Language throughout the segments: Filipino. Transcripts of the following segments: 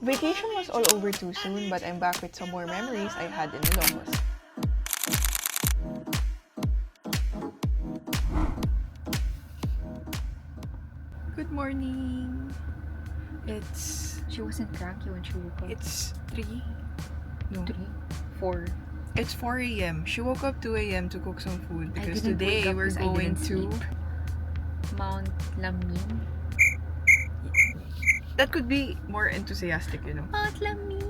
Vacation was all over too soon, but I'm back with some more memories I had in Ilocos. Good morning! She wasn't cranky when she woke up. It's 3? No. 3, 4. It's 4 a.m. She woke up 2 a.m. to cook some food because didn't today wake up we're 'cause I going didn't to... sleep. Mount Lamin. That could be more enthusiastic, you know. Mount Lamin!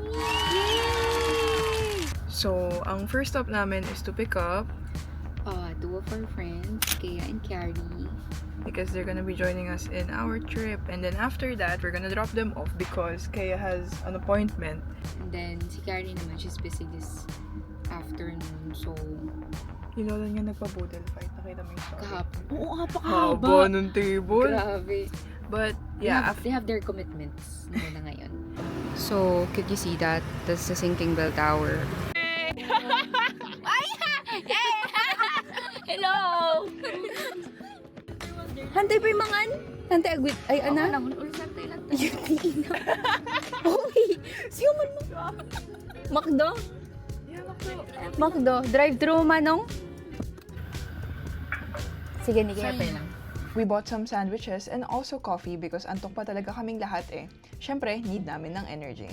Yay! So, ang first stop namin is to pick up 2 of our friends, Kaya and Carrie. because they're gonna be joining us in our trip. And then after that, we're gonna drop them off because Kaya has an appointment. And then si Carrie naman, she's busy this afternoon. So, You know lang yung nagpa-boodle fight. Nakita mo yung story. kahapon. Oo nga, Haba pakahaba. ng table. Grabe. But, yeah. They have their commitments na ngayon. So, could you see that? That's the Sinking Bell Tower. Hello! Hantay pa yung mga hantay agwit. Ay, ana? Oo, ulisantay lang tayo. Yun, ina. Okay. Siyo man mo. Makdo? Yeah, Makdo. Makdo. Drive-thru, Manong? Sige, nigaya pa lang. We bought some sandwiches and also coffee because antok pa talaga kaming lahat eh. Siyempre, need namin ng energy.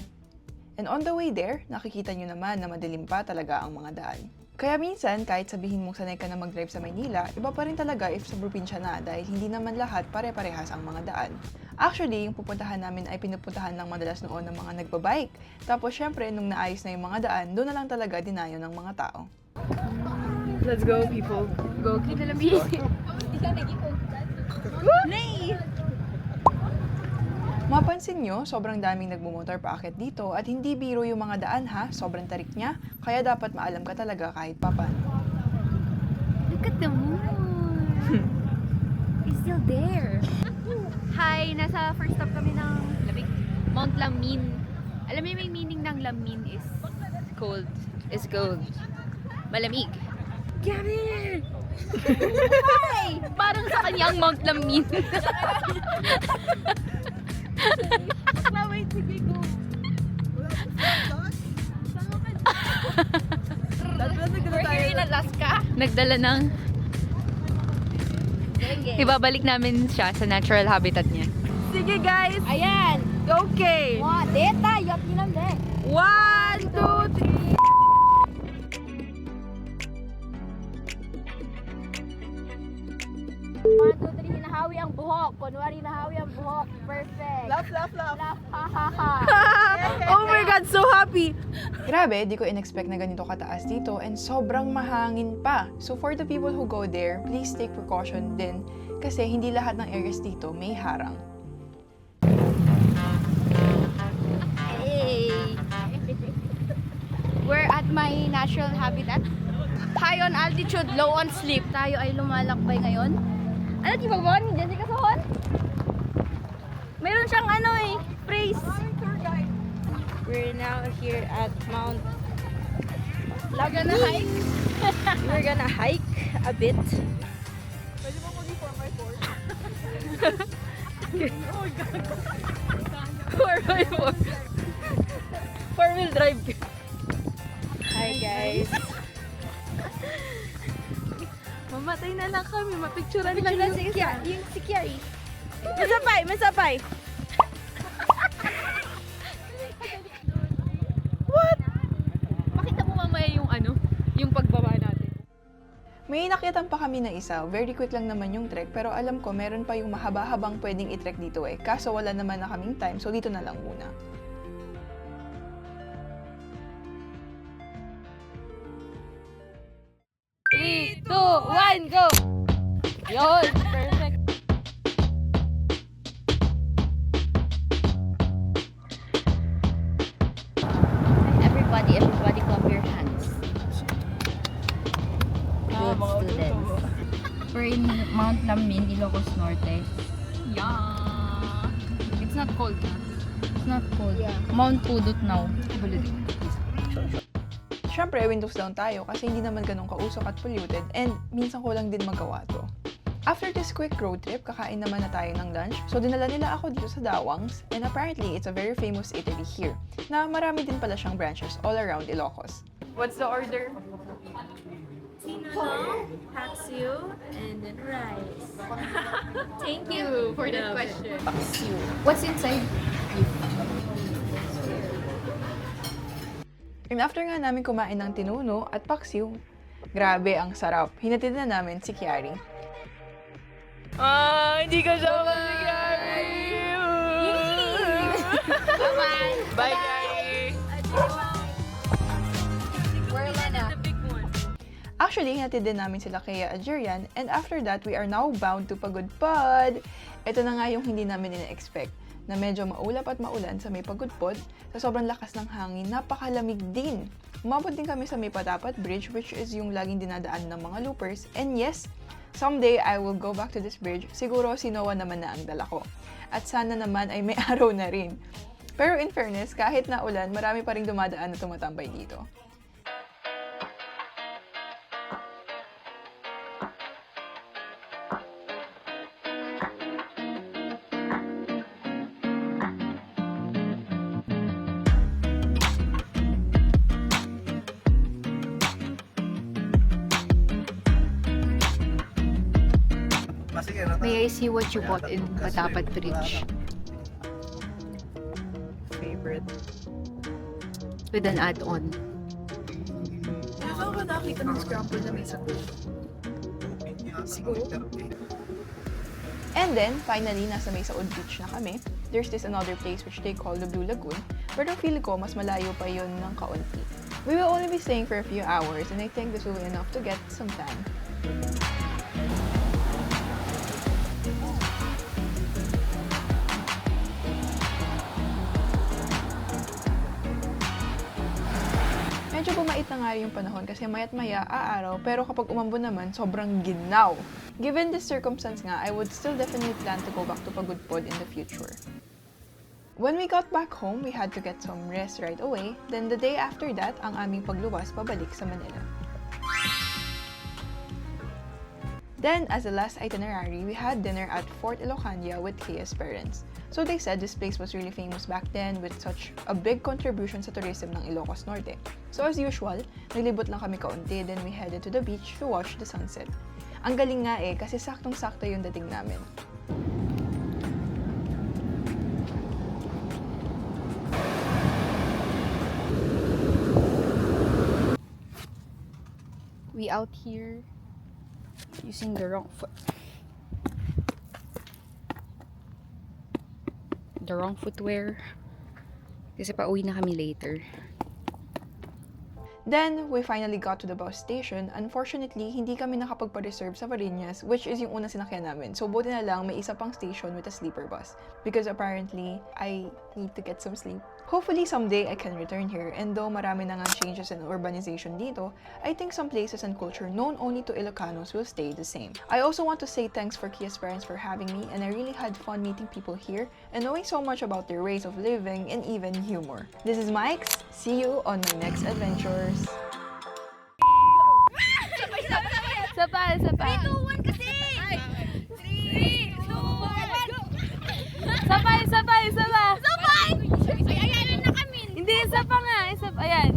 And on the way there, nakikita nyo naman na madilim pa talaga ang mga daan. Kaya minsan, kahit sabihin mong sanay ka na mag-drive sa Maynila, iba pa rin talaga if sa probinsya na dahil hindi naman lahat pare-parehas ang mga daan. Actually, yung pupuntahan namin ay pinupuntahan lang madalas noon ng mga nagbabike. Tapos syempre, nung naayos na yung mga daan, doon na lang talaga dinayo ng mga tao. Let's go, people! Go, kinalami. Hindi ka nag-ipuntan. Nay! Mapansin nyo, sobrang daming nagmumotor paakit dito at hindi biro yung mga daan ha, sobrang tarik niya, kaya dapat maalam ka talaga kahit papan. Look at the moon! It's still there! Hi! Nasa first stop kami ng Mount Lamin. Alam mo yung meaning ng Lamin is cold. Is cold. Malamig. Gary! Hi! Parang sa kanya ang Mount Lamin. Wait, sige, go. We're here in Alaska. Nagdala ng... Ibabalik namin siya sa natural habitat niya. Sige guys! Ayan! Okay! Wow, deta! Yap yun ang de! 1, 2, 3! 1, 2, 3, hinahawi ang buhok. Kunwari hinahawi ang buhok. Perfect. Laugh, laugh, laugh! Laugh, ha, ha, ha. Oh my God, so happy! Grabe, di ko in-expect na ganito kataas dito and sobrang mahangin pa. So for the people who go there, please take precaution din kasi hindi lahat ng areas dito may harang. Hey! We're at my natural habitat. High on altitude, low on sleep. Tayo ay lumalakbay ngayon. Ano, di ba ba ni Jessica Sohon? Meron siyang ano eh, phrase. We're now here at Mount We're gonna hike. We're gonna hike a bit. Pwede mo mag 4x4. 4-wheel drive. Hi guys. Mamatay na lang kami, mapicturean Lang lang si yung si Kiari. Masapay! What? Pakita mo mamaya yung yung pagbaba natin. May nakitan pa kami na isa, very quick lang naman yung trek, pero alam ko meron pa yung mahaba-habang pwedeng i-trek dito eh. Kaso wala naman na kaming time, so dito na lang muna. Three, 2, 1, go! Yun! Perfect. Everybody clap your hands. Good students. We're in Mount Lamin, Ilocos Norte. Yeah. It's not cold, ha? It's not cold. Yeah. Mount Pudot now. Siyempre, windows down tayo kasi hindi naman ganun kausok at polluted and minsan ko lang din magawa to. After this quick road trip, kakain naman na tayo ng lunch. So dinala nila ako dito sa Dawangs, and apparently it's a very famous eatery here, na marami din pala siyang branches all around Ilocos. What's the order? Tinola, paksiw, and then rice. Thank you for the question. What's inside? And after nga namin kumain ng tinuno at paksiw, grabe ang sarap. Hinatid na namin si Kiari. Hindi ka sama si Kiari! Bye, Kiari! Actually, hinatid din namin sila kay Algerian, and after that, we are now bound to Pagudpod. Ito na nga yung hindi namin ina-expect, na medyo maulap at maulan sa may Pagudpod, sa sobrang lakas ng hangin, napakalamig din. Umabot din kami sa may Patapat Bridge, which is yung laging dinadaan ng mga loopers, and yes, someday I will go back to this bridge. Siguro si Noah naman na ang dala ko. At sana naman ay may araw na rin. Pero in fairness, kahit na ulan, marami pa rin dumadaan na tumatambay dito. May I see what you bought in Patapat Bridge? Favorite. With an add-on. Saan ba nakita ng scramble na may sagot? Siguro. And then, finally, nasa May Saud Beach na kami. There's this another place which they call the Blue Lagoon, pero feel ko mas malayo pa yun ng kaunti. We will only be staying for a few hours, and I think this will be enough to get some tan. Medyo bumait na nga yung panahon kasi mayat maya aaraw, pero kapag umambon naman, sobrang ginaw. Given this circumstance nga, I would still definitely plan to go back to Pagudpod in the future. When we got back home, we had to get some rest right away. Then the day after that, ang aming pagluwas pabalik sa Manila. Then, as a last itinerary, we had dinner at Fort Ilocania with Kia's parents. So they said this place was really famous back then with such a big contribution sa tourism ng Ilocos Norte. So as usual, naglibot lang kami kaunti, then we headed to the beach to watch the sunset. Ang galing nga kasi saktong-sakto yung dating namin. We out here using the wrong foot. The wrong footwear. Kasi pauwi na kami later. Then, we finally got to the bus station. Unfortunately, hindi kami nakapagpa-reserve sa Varinas, which is yung unang sinakyan namin. So, buti na lang may isa pang station with a sleeper bus. Because apparently, I need to get some sleep. Hopefully, someday I can return here. And though marami na nga changes in urbanization dito, I think some places and culture known only to Ilocanos will stay the same. I also want to say thanks for Kia's parents for having me, and I really had fun meeting people here and knowing so much about their ways of living and even humor. This is Mike's. See you on my next adventures. Sapa. 3, 2, 1 kasi! 3, 2, 1, Sabay! Sabay! Ayan na kami! Hindi, isa pa nga. Ayan.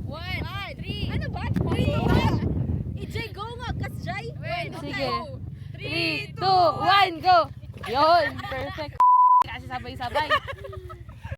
1, 3. Ano ba? 3, 2, 1. EJ, go nga! Kasjay! Sige. 3, 2, 1, go! Yun! Perfect. Kasi sabay-sabay.